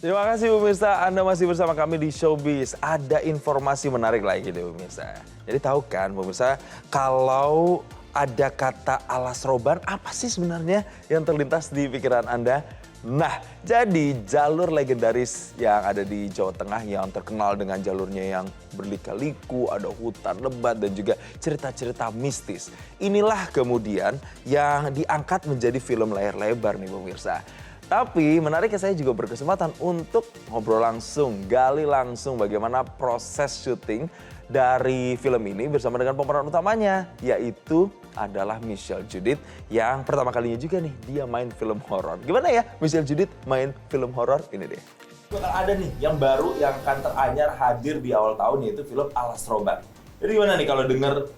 Terima kasih pemirsa, Anda masih bersama kami di Showbiz. Ada informasi menarik lagi nih pemirsa. Jadi tahu kan pemirsa, kalau ada kata alas roban, apa sih sebenarnya yang terlintas di pikiran Anda? Nah, jadi jalur legendaris yang ada di Jawa Tengah yang terkenal dengan jalurnya yang berlika-liku, ada hutan lebat dan juga cerita-cerita mistis. Inilah kemudian yang diangkat menjadi film layar lebar nih pemirsa. Tapi menariknya saya juga berkesempatan untuk ngobrol langsung, gali langsung bagaimana proses syuting dari film ini bersama dengan pemeran utamanya, yaitu adalah Michelle Judith yang pertama kalinya juga nih dia main film horor. Gimana ya Michelle Judith main film horor? Ini deh. Bakal ada nih yang baru yang akan teranyar hadir di awal tahun yaitu film Alas Roban. Jadi gimana nih kalau denger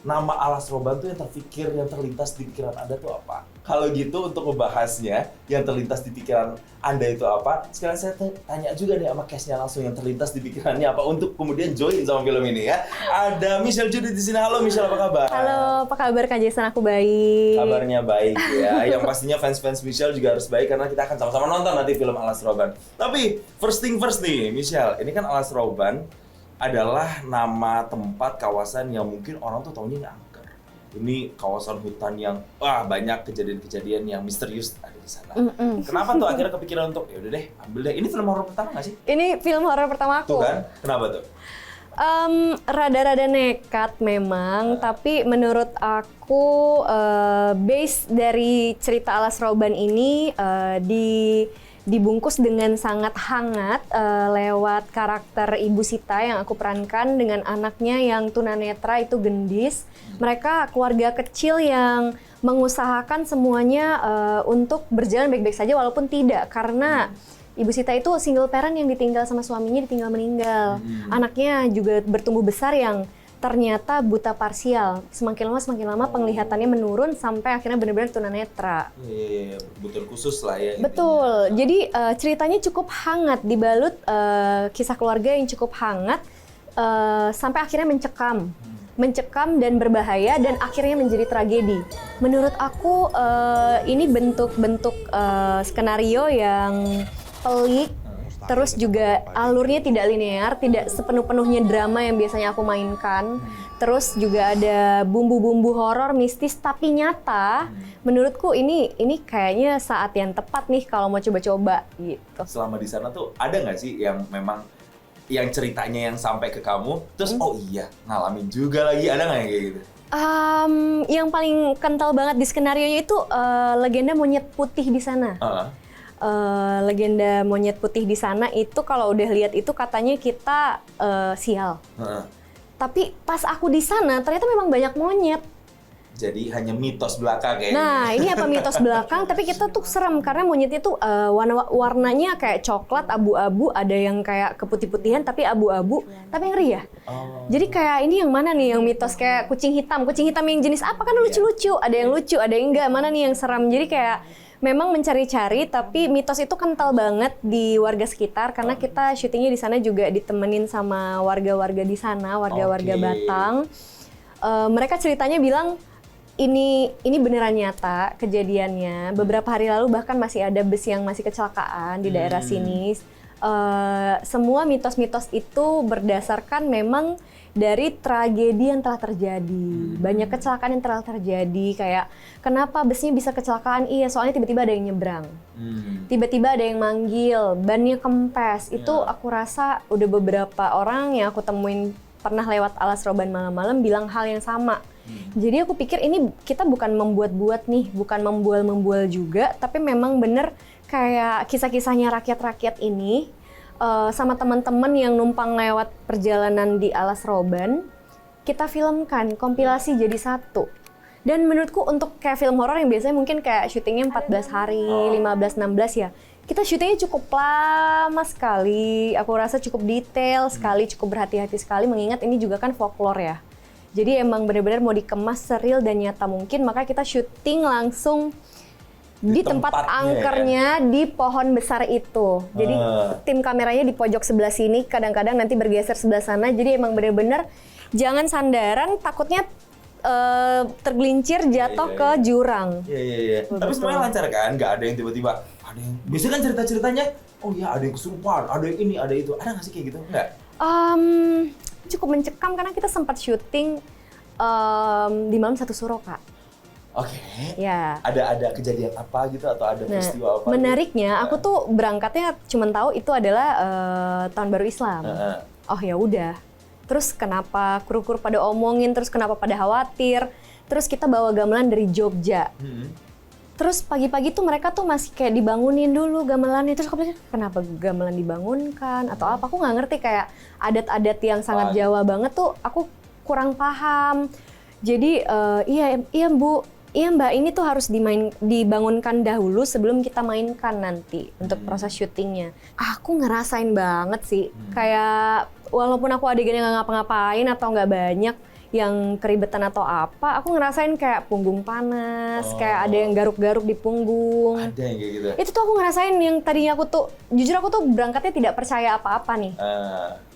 nama Alas Roban tuh yang terpikir, yang terlintas di pikiran Anda tuh apa? Kalau gitu untuk membahasnya, yang terlintas di pikiran Anda itu apa? Sekarang saya tanya juga nih sama cast-nya langsung yang terlintas di pikirannya apa untuk kemudian join sama film ini ya. Ada Michelle Judith di sini. Halo Michelle, apa kabar? Halo, apa kabar Kak Jason? Aku baik. Kabarnya baik ya. Yang pastinya fans-fans Michelle juga harus baik karena kita akan sama-sama nonton nanti film Alas Roban. Tapi first thing first nih, Michelle. Ini kan Alas Roban adalah nama tempat kawasan yang mungkin orang tuh taunya nggak angker. Ini kawasan hutan yang banyak kejadian-kejadian yang misterius ada di sana. Kenapa tuh akhirnya kepikiran untuk ya udah deh ambil deh. Ini film horor pertama nggak sih? Ini film horor pertama aku. Tuh kan? Kenapa tuh? Rada-rada nekat memang, tapi menurut aku base dari cerita Alas Roban ini dibungkus dengan sangat hangat lewat karakter Ibu Sita yang aku perankan dengan anaknya yang tunanetra itu gendis. Mereka keluarga kecil yang mengusahakan semuanya untuk berjalan baik-baik saja walaupun tidak, karena Ibu Sita itu single parent yang ditinggal sama suaminya, ditinggal meninggal. Anaknya juga bertumbuh besar yang ternyata buta parsial. Semakin lama penglihatannya menurun sampai akhirnya benar-benar tunanetra. Iya, kebutuhan khusus lah ya. Betul. Intinya. Jadi ceritanya cukup hangat, dibalut kisah keluarga yang cukup hangat sampai akhirnya mencekam dan berbahaya dan akhirnya menjadi tragedi. Menurut aku ini bentuk-bentuk skenario yang pelik. Terus juga alurnya tidak linear, tidak sepenuh-penuhnya drama yang biasanya aku mainkan. Terus juga ada bumbu-bumbu horor mistis tapi nyata. Menurutku ini kayaknya saat yang tepat nih kalau mau coba-coba gitu. Selama di sana tuh ada nggak sih yang memang yang ceritanya yang sampai ke kamu, terus oh iya ngalamin juga lagi, ada nggak yang kayak gitu? Yang paling kental banget di skenarionya itu legenda monyet putih di sana. Legenda monyet putih di sana itu kalau udah lihat itu katanya kita sial. Tapi pas aku di sana ternyata memang banyak monyet. Jadi hanya mitos belaka kayaknya. Nah ini apa mitos belakang, tapi kita tuh serem karena monyetnya tuh warnanya kayak coklat, abu-abu, ada yang kayak keputih-putihan tapi abu-abu, tapi ngeri ya. Jadi kayak ini yang mana nih yang mitos kayak kucing hitam yang jenis apa kan lucu-lucu, ada yang lucu, ada yang enggak, mana nih yang serem. Jadi kayak memang mencari-cari, tapi mitos itu kental banget di warga sekitar karena kita syutingnya di sana juga ditemenin sama warga-warga di sana, warga-warga Batang. Mereka ceritanya bilang ini beneran nyata kejadiannya. Beberapa hari lalu bahkan masih ada bus yang masih kecelakaan di daerah sini. Semua mitos-mitos itu berdasarkan memang dari tragedi yang telah terjadi. Banyak kecelakaan yang telah terjadi, kayak kenapa busnya bisa kecelakaan? Iya, soalnya tiba-tiba ada yang nyebrang. Tiba-tiba ada yang manggil, bannya kempes. Itu aku rasa udah beberapa orang yang aku temuin pernah lewat Alas Roban malam-malam bilang hal yang sama. Jadi aku pikir ini kita bukan membuat-buat nih, bukan membual-membual juga, tapi memang bener kayak kisah-kisahnya rakyat-rakyat ini sama teman-teman yang numpang lewat perjalanan di Alas Roban, kita filmkan, kompilasi jadi satu. Dan menurutku untuk kayak film horor yang biasanya mungkin kayak syutingnya 14 hari, 15-16 ya, kita syutingnya cukup lama sekali, aku rasa cukup detail sekali, cukup berhati-hati sekali, mengingat ini juga kan folklore ya. Jadi emang benar-benar mau dikemas seril dan nyata mungkin, maka kita syuting langsung di tempat angkernya di pohon besar itu. Jadi tim kameranya di pojok sebelah sini, kadang-kadang nanti bergeser sebelah sana. Jadi emang bener-bener jangan sandaran, takutnya tergelincir jatuh ke jurang. Iya. Tapi semuanya lancar kan? Nggak ada yang tiba-tiba ada yang biasanya kan cerita-ceritanya, oh ya ada yang kesurupan, ada yang ini, ada itu. Ada nggak sih kayak gitu? Enggak? Cukup mencekam karena kita sempat syuting di malam satu suro, Kak. Oke. Ya. Ada kejadian apa gitu atau ada peristiwa apa? Menariknya, gitu? aku tuh berangkatnya cuman tahu itu adalah tahun baru Islam. Oh ya udah. Terus kenapa kru-kru pada omongin, terus kenapa pada khawatir. Terus kita bawa gamelan dari Jogja. Terus pagi-pagi tuh mereka tuh masih kayak dibangunin dulu gamelannya. Terus aku pikir kenapa gamelan dibangunkan atau apa. Aku nggak ngerti kayak adat-adat yang sangat Jawa banget tuh aku kurang paham. Jadi iya Bu, iya Mbak, ini tuh harus dibangunkan dahulu sebelum kita mainkan nanti untuk proses syutingnya. Aku ngerasain banget sih, kayak walaupun aku adegannya nggak ngapa-ngapain atau nggak banyak yang keribetan atau apa, aku ngerasain kayak punggung panas, kayak ada yang garuk-garuk di punggung. Ada yang kayak gitu? Itu tuh aku ngerasain yang tadinya aku tuh, jujur aku tuh berangkatnya tidak percaya apa-apa nih.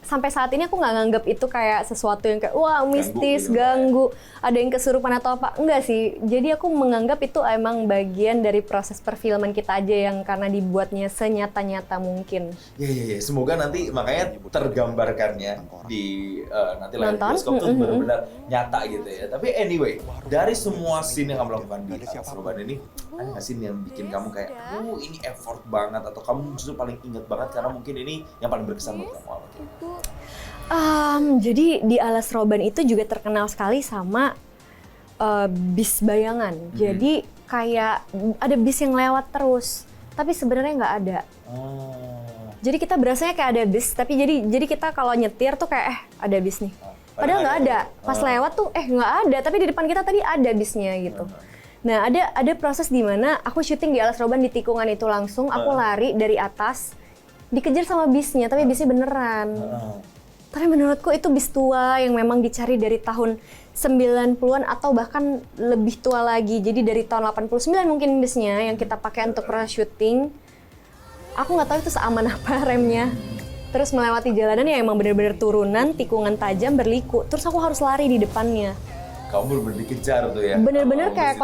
Sampai saat ini aku nggak nganggap itu kayak sesuatu yang kayak wah mistis, ganggu, ada yang kesurupan atau apa. Enggak sih, jadi aku menganggap itu emang bagian dari proses perfilman kita aja yang karena dibuatnya senyata-nyata mungkin. Iya. Semoga nanti makanya tergambarkannya di nanti live Nonton? bioskop tuh benar-benar nyata gitu ya. Tapi anyway, dari semua scene yang kamu lakukan di Alas Roban ini, ada nggak scene yang bikin kamu kayak, ini effort banget, atau kamu justru paling inget banget karena mungkin ini yang paling berkesan buat kamu? Jadi di Alas Roban itu juga terkenal sekali sama bis bayangan. Jadi kayak ada bis yang lewat terus, tapi sebenarnya nggak ada. Jadi kita berasanya kayak ada bis, tapi jadi kita kalau nyetir tuh kayak ada bis nih. Padahal nggak ada. Pas lewat tuh nggak ada, tapi di depan kita tadi ada bisnya gitu. Nah ada proses di mana aku syuting di Alas Roban di tikungan itu langsung, aku lari dari atas, dikejar sama bisnya, tapi bisnya beneran. Tapi menurutku itu bis tua yang memang dicari dari tahun 90-an atau bahkan lebih tua lagi. Jadi dari tahun 89 mungkin bisnya yang kita pakai untuk proses syuting. Aku nggak tahu itu seaman apa remnya. Terus melewati jalanan yang emang bener-bener turunan, tikungan tajam, berliku. Terus aku harus lari di depannya. Kamu bener-bener dikejar tuh ya? Bener-bener kayak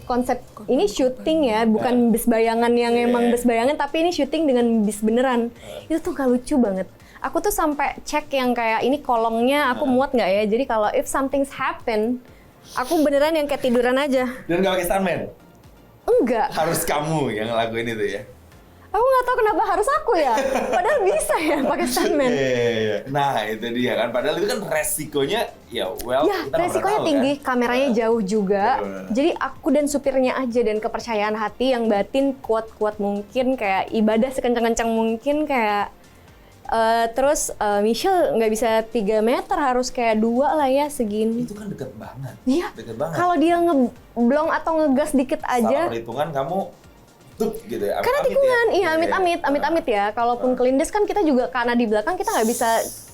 konsep ini syuting ya, bukan bis bayangan yang emang bis bayangan, tapi ini syuting dengan bis beneran. Itu tuh gak lucu banget. Aku tuh sampai cek yang kayak ini kolongnya aku muat nggak ya? Jadi kalau if something's happen, aku beneran yang kayak tiduran aja. Dan nggak pakai stuntman? Enggak. Harus kamu yang ngelakuin itu ya? Aku nggak tahu kenapa harus aku ya. Padahal bisa ya pakai stuntman. Iya. Nah itu dia kan. Padahal itu kan resikonya ya kita nggak resikonya pernah tahu, tinggi. kan? Kameranya jauh juga. Bener. Jadi aku dan supirnya aja dan kepercayaan hati yang batin kuat-kuat mungkin, kayak ibadah sekencang-kencang mungkin kayak. Terus Michelle nggak bisa 3 meter, harus kayak 2 lah ya segini. Itu kan deket banget. Iya. Deket banget. Kalau dia ngeblong atau ngegas dikit aja. Salah perhitungan kamu tuh gitu ya. Karena tikungan, iya amit-amit ya. Kalaupun kelindes kan kita juga karena di belakang kita nggak bisa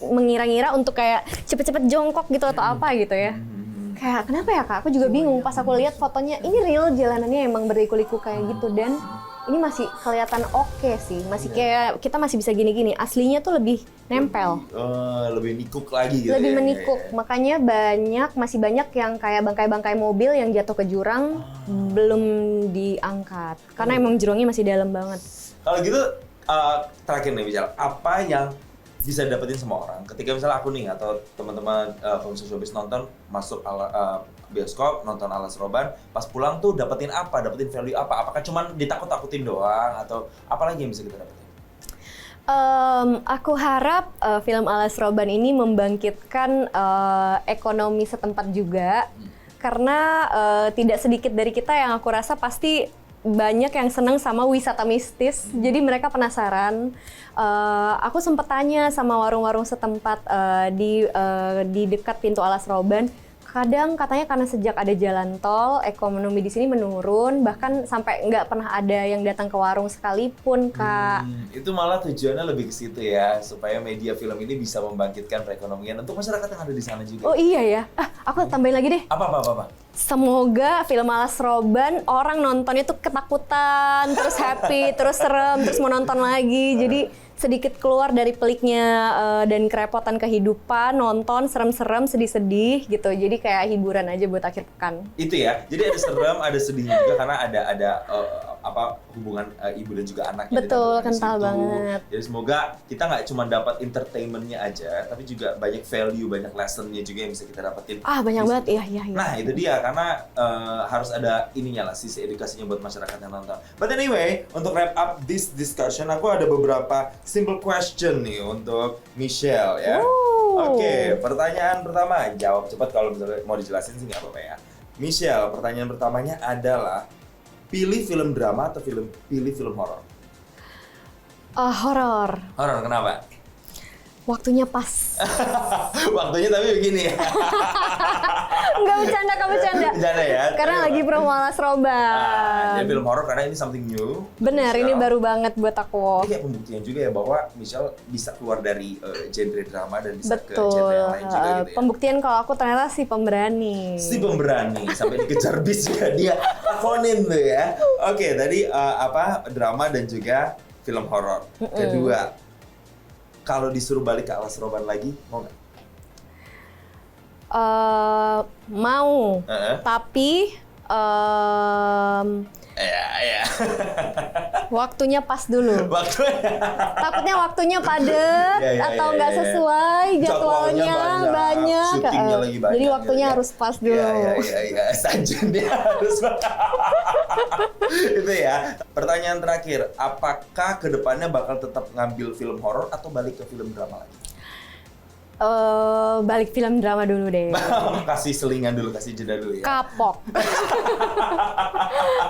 mengira-ngira untuk kayak cepet-cepet jongkok gitu atau apa gitu ya. Kayak kenapa ya Kak? Aku juga bingung pas aku lihat fotonya. Ini real jalanannya emang berliku-liku kayak gitu dan ini masih kelihatan oke sih. Masih kayak kita masih bisa gini-gini. Aslinya tuh lebih nempel. Lebih nikuk lagi gitu. Lebih ya, menikuk. ya. Makanya masih banyak yang kayak bangkai-bangkai mobil yang jatuh ke jurang belum diangkat. Karena emang jurangnya masih dalam banget. Kalau gitu terakhir nih Michelle, apa yang bisa dapetin sama orang ketika misalnya aku nih atau teman-teman pemirsa Showbiz nonton masuk bioskop, nonton Alas Roban, pas pulang tuh dapetin apa? Dapetin value apa? Apakah cuman ditakut-takutin doang atau apa lagi yang bisa kita dapetin? Aku harap film Alas Roban ini membangkitkan ekonomi setempat juga, karena tidak sedikit dari kita yang aku rasa pasti banyak yang seneng sama wisata mistis, jadi mereka penasaran. Aku sempat tanya sama warung-warung setempat di dekat pintu Alas Roban. Kadang katanya karena sejak ada jalan tol, ekonomi di sini menurun, bahkan sampai nggak pernah ada yang datang ke warung sekalipun, Kak. Itu malah tujuannya lebih ke situ ya, supaya media film ini bisa membangkitkan perekonomian untuk masyarakat yang ada di sana juga. Oh iya ya, aku tambahin lagi deh. Apa? Semoga film Alas Roban orang nontonnya tuh ketakutan, terus happy, terus serem, terus mau nonton lagi. Jadi sedikit keluar dari peliknya dan kerepotan kehidupan, nonton serem-serem, sedih-sedih gitu. Jadi kayak hiburan aja buat akhir pekan. Itu ya. Jadi ada serem, ada sedih juga karena ada hubungan ibu dan juga anaknya. Betul, ditampilkan di kental situ. banget. Jadi semoga kita nggak cuma dapat entertainmentnya aja, tapi juga banyak value, banyak lessonnya juga yang bisa kita dapetin. Banyak di banget, situ. iya. Nah itu dia, karena harus ada ininya lah, sisi edukasinya buat masyarakat yang nonton. But anyway, untuk wrap up this discussion, aku ada beberapa simple question nih untuk Michelle ya. Oke, pertanyaan pertama, jawab cepat kalau misalnya mau dijelasin sih nggak apa-apa ya. Michelle, pertanyaan pertamanya adalah pilih film drama atau pilih film horor? Horor. Horor, kenapa? Waktunya pas. Waktunya tapi begini ya. Enggak bercanda, kamu bercanda. Bercanda ya. Karena lagi promo Alas Roban. Jadi film horor karena ini something new. Bener, ini Michelle. baru banget buat aku. Ini kayak pembuktian juga ya bahwa Michelle bisa keluar dari genre drama dan bisa ke Betul. genre yang lain juga gitu ya. Pembuktian kalau aku ternyata si pemberani. Si pemberani sampai dikejar bis juga dia lakonin tuh ya. Oke, tadi drama dan juga film horor. Kedua, kalau disuruh balik ke Alas Roban lagi, mau nggak? Mau, tapi Ya. waktunya pas dulu. Waktunya. Takutnya waktunya padet atau nggak sesuai jadwalnya banyak. Syutingnya lagi banyak. Jadi waktunya harus pas dulu. Iya. Sajen dia harus. Itu ya. Pertanyaan terakhir, apakah kedepannya bakal tetap ngambil film horor atau balik ke film drama lagi? Balik film drama dulu deh. Kasih selingan dulu, kasih jeda dulu ya. Kapok.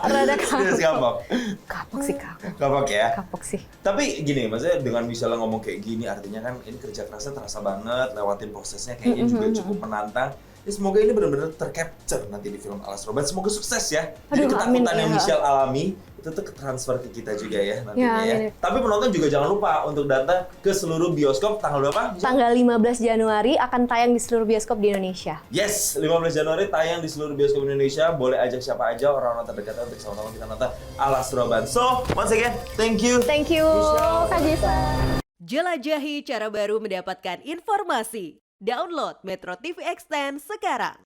Rada Serius kapok. Kapok sih, kapok. Kapok ya. Kapok sih. Tapi gini, maksudnya dengan misalnya ngomong kayak gini, artinya kan ini kerja kerasnya terasa banget, lewatin prosesnya kayaknya juga cukup menantang. Ya, semoga ini benar-benar tercapture nanti di film Alas Roban. Semoga sukses ya. Jadi Aduh, ketakutan amin, yang ya. Michelle alami itu tuh transfer ke kita juga ya nantinya Ya, ya. amin. Tapi penonton juga jangan lupa untuk datang ke seluruh bioskop tanggal berapa? Tanggal 15 Januari akan tayang di seluruh bioskop di Indonesia. Yes, 15 Januari tayang di seluruh bioskop Indonesia. Boleh ajak siapa aja orang-orang terdekatnya untuk sama-sama kita nonton Alas Roban. So, once again, thank you. Thank you, Michelle. Kak Jesa. Jelajahi cara baru mendapatkan informasi. Download Metro TV Extend sekarang.